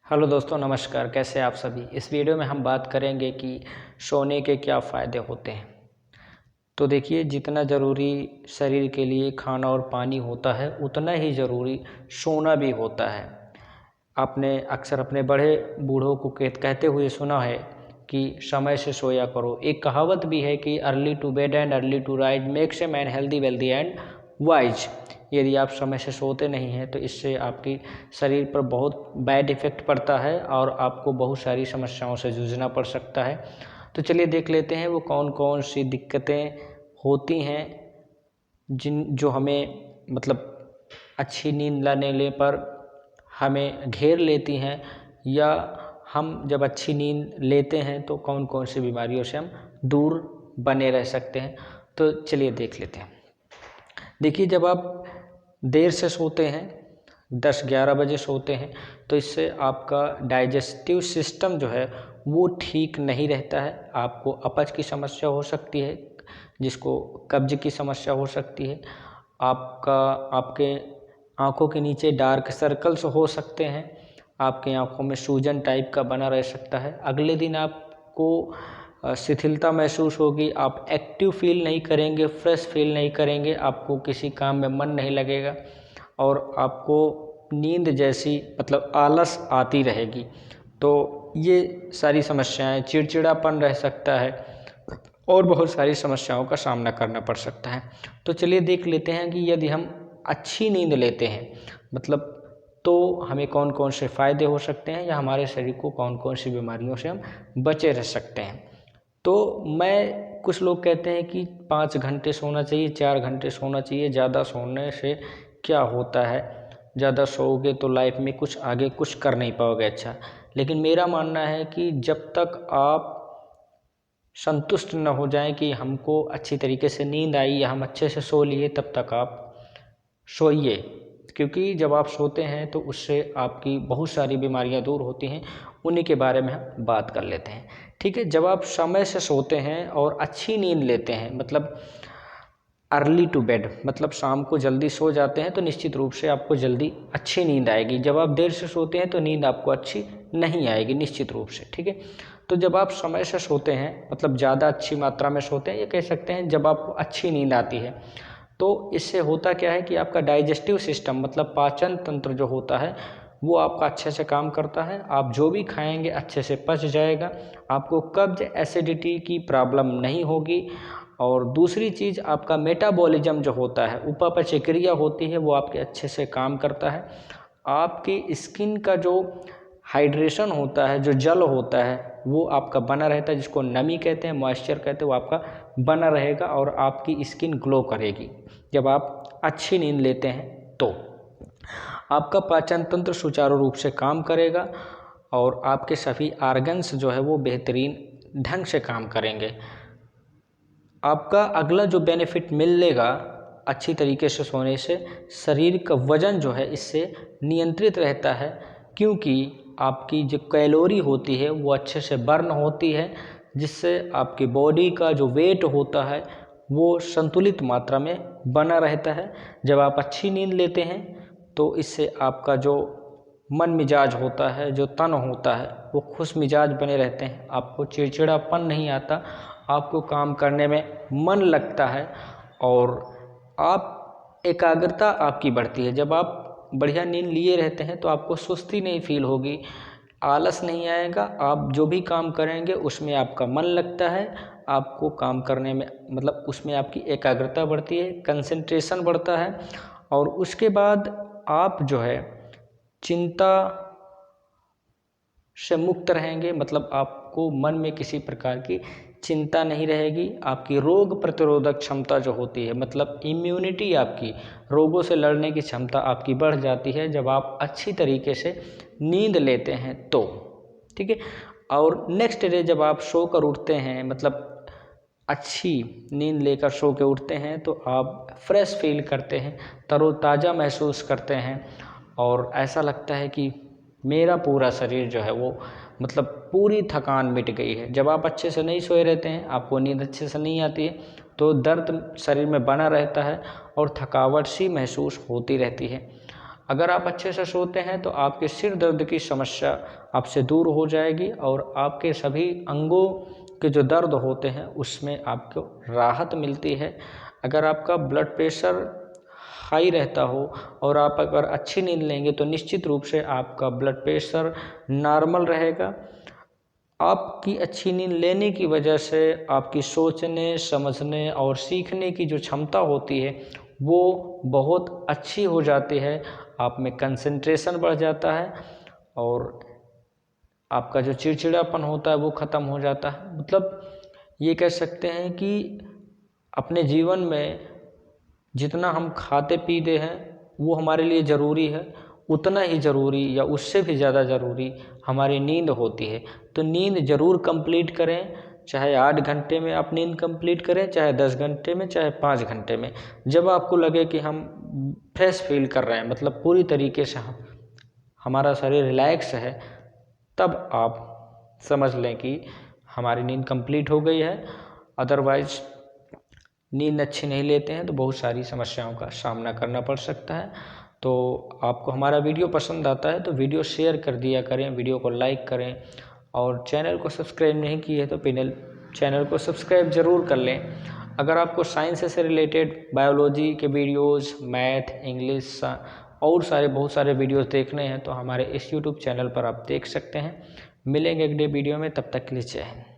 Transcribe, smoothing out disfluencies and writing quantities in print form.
Hello दोस्तों, नमस्कार। कैसे आप सभी। इस वीडियो में हम बात करेंगे कि सोने के क्या फ़ायदे होते हैं। तो देखिए, जितना ज़रूरी शरीर के लिए खाना और पानी होता है उतना ही ज़रूरी सोना भी होता है। आपने अक्सर अपने बड़े बूढ़ों को कहते हुए सुना है कि समय से सोया करो। एक कहावत भी है कि early to bed and early to rise makes a man healthy wealthy and wise. यदि आप समय से सोते नहीं हैं तो इससे आपकी शरीर पर बहुत बैड इफ़ेक्ट पड़ता है और आपको बहुत सारी समस्याओं से जूझना पड़ सकता है। तो चलिए देख लेते हैं वो कौन कौन सी दिक्कतें होती हैं जो हमें अच्छी नींद लेने पर हमें घेर लेती हैं, या हम जब अच्छी नींद लेते हैं तो कौन कौन सी बीमारियों से हम दूर बने रह सकते हैं। तो चलिए देख लेते हैं। देखिए, जब आप देर से सोते हैं, 10-11 बजे सोते हैं, तो इससे आपका डाइजेस्टिव सिस्टम जो है वो ठीक नहीं रहता है। आपको अपच की समस्या हो सकती है, जिसको कब्ज की समस्या हो सकती है। आपके आँखों के नीचे डार्क सर्कल्स हो सकते हैं। आपकी आँखों में सूजन टाइप का बना रह सकता है। अगले दिन आपको शिथिलता महसूस होगी। आप एक्टिव फील नहीं करेंगे, फ्रेश फील नहीं करेंगे। आपको किसी काम में मन नहीं लगेगा और आपको नींद जैसी आलस आती रहेगी। तो ये सारी समस्याएं, चिड़चिड़ापन रह सकता है और बहुत सारी समस्याओं का सामना करना पड़ सकता है। तो चलिए देख लेते हैं कि यदि हम अच्छी नींद लेते हैं तो हमें कौन कौन से फ़ायदे हो सकते हैं, या हमारे शरीर को कौन कौन सी बीमारियों से हम बचे रह सकते हैं। तो कुछ लोग कहते हैं कि 5 घंटे सोना चाहिए, 4 घंटे सोना चाहिए। ज़्यादा सोने से क्या होता है, ज़्यादा सोओगे तो लाइफ में आगे कुछ कर नहीं पाओगे अच्छा। लेकिन मेरा मानना है कि जब तक आप संतुष्ट न हो जाएं कि हमको अच्छी तरीके से नींद आई या हम अच्छे से सो लिए, तब तक आप सोइए। क्योंकि जब आप सोते हैं तो उससे आपकी बहुत सारी बीमारियां दूर होती हैं। उन्हीं के बारे में हम बात कर लेते हैं। ठीक है, जब आप समय से सोते हैं और अच्छी नींद लेते हैं, अर्ली टू बेड, शाम को जल्दी सो जाते हैं, तो निश्चित रूप से आपको जल्दी अच्छी नींद आएगी। जब आप देर से सोते हैं तो नींद आपको अच्छी नहीं आएगी निश्चित रूप से। ठीक है, तो जब आप समय से सोते हैं, ज़्यादा अच्छी मात्रा में सोते हैं, ये कह सकते हैं जब आपको अच्छी नींद आती है, तो इससे होता क्या है कि आपका डाइजेस्टिव सिस्टम पाचन तंत्र जो होता है वो आपका अच्छे से काम करता है। आप जो भी खाएंगे अच्छे से पच जाएगा, आपको कब्ज एसिडिटी की प्रॉब्लम नहीं होगी। और दूसरी चीज़, आपका मेटाबॉलिज्म जो होता है, उपापचय क्रिया होती है, वो आपके अच्छे से काम करता है। आपकी स्किन का जो हाइड्रेशन होता है, जो जल होता है, वो आपका बना रहता है, जिसको नमी कहते हैं, मॉइस्चर कहते हैं, वो आपका बना रहेगा और आपकी स्किन ग्लो करेगी जब आप अच्छी नींद लेते हैं। तो आपका पाचन तंत्र सुचारू रूप से काम करेगा और आपके सभी आर्गन्स जो है वो बेहतरीन ढंग से काम करेंगे। आपका अगला जो बेनिफिट मिलेगा अच्छी तरीके से सोने से, शरीर का वज़न जो है इससे नियंत्रित रहता है, क्योंकि आपकी जो कैलोरी होती है वो अच्छे से बर्न होती है, जिससे आपकी बॉडी का जो वेट होता है वो संतुलित मात्रा में बना रहता है। जब आप अच्छी नींद लेते हैं तो इससे आपका जो मन मिजाज होता है, जो तन होता है, वो खुश मिजाज बने रहते हैं। आपको चिड़चिड़ापन नहीं आता, आपको काम करने में मन लगता है और एकाग्रता आपकी बढ़ती है। जब आप बढ़िया नींद लिए रहते हैं तो आपको सुस्ती नहीं फील होगी, आलस नहीं आएगा। आप जो भी काम करेंगे उसमें आपका मन लगता है, आपको काम करने में उसमें आपकी एकाग्रता बढ़ती है, कंसंट्रेशन बढ़ता है। और उसके बाद आप जो है चिंता से मुक्त रहेंगे, आपको मन में किसी प्रकार की चिंता नहीं रहेगी। आपकी रोग प्रतिरोधक क्षमता जो होती है, इम्यूनिटी, आपकी रोगों से लड़ने की क्षमता आपकी बढ़ जाती है जब आप अच्छी तरीके से नींद लेते हैं तो। ठीक है, और नेक्स्ट डे जब आप सो कर उठते हैं, अच्छी नींद लेकर सो के उठते हैं, तो आप फ्रेश फील करते हैं, तरोताज़ा महसूस करते हैं और ऐसा लगता है कि मेरा पूरा शरीर जो है वो पूरी थकान मिट गई है। जब आप अच्छे से नहीं सोए रहते हैं, आपको नींद अच्छे से नहीं आती है, तो दर्द शरीर में बना रहता है और थकावट सी महसूस होती रहती है। अगर आप अच्छे से सोते हैं तो आपके सिर दर्द की समस्या आपसे दूर हो जाएगी और आपके सभी अंगों के जो दर्द होते हैं उसमें आपको राहत मिलती है। अगर आपका ब्लड प्रेशर हाई रहता हो और आप अगर अच्छी नींद लेंगे तो निश्चित रूप से आपका ब्लड प्रेशर नॉर्मल रहेगा। आपकी अच्छी नींद लेने की वजह से आपकी सोचने, समझने और सीखने की जो क्षमता होती है वो बहुत अच्छी हो जाती है। आप में कंसंट्रेशन बढ़ जाता है और आपका जो चिड़चिड़ापन होता है वो ख़त्म हो जाता है। मतलब ये कह सकते हैं कि अपने जीवन में जितना हम खाते पीते हैं वो हमारे लिए ज़रूरी है, उतना ही ज़रूरी या उससे भी ज़्यादा ज़रूरी हमारी नींद होती है। तो नींद ज़रूर कंप्लीट करें, चाहे 8 घंटे में आप नींद कंप्लीट करें, चाहे 10 घंटे में, चाहे 5 घंटे में। जब आपको लगे कि हम फ्रेश फील कर रहे हैं, मतलब पूरी तरीके से हमारा शरीर रिलैक्स है, तब आप समझ लें कि हमारी नींद कंप्लीट हो गई है। अदरवाइज़ नींद अच्छी नहीं लेते हैं तो बहुत सारी समस्याओं का सामना करना पड़ सकता है। तो आपको हमारा वीडियो पसंद आता है तो वीडियो शेयर कर दिया करें, वीडियो को लाइक करें और चैनल को सब्सक्राइब नहीं किए तो चैनल को सब्सक्राइब ज़रूर कर लें। अगर आपको साइंस से रिलेटेड बायोलॉजी के वीडियोज़, मैथ, इंग्लिश और बहुत सारे वीडियोज़ देखने हैं तो हमारे इस यूट्यूब चैनल पर आप देख सकते हैं। मिलेंगे अगले वीडियो में, तब तक के लिए जय हिंद।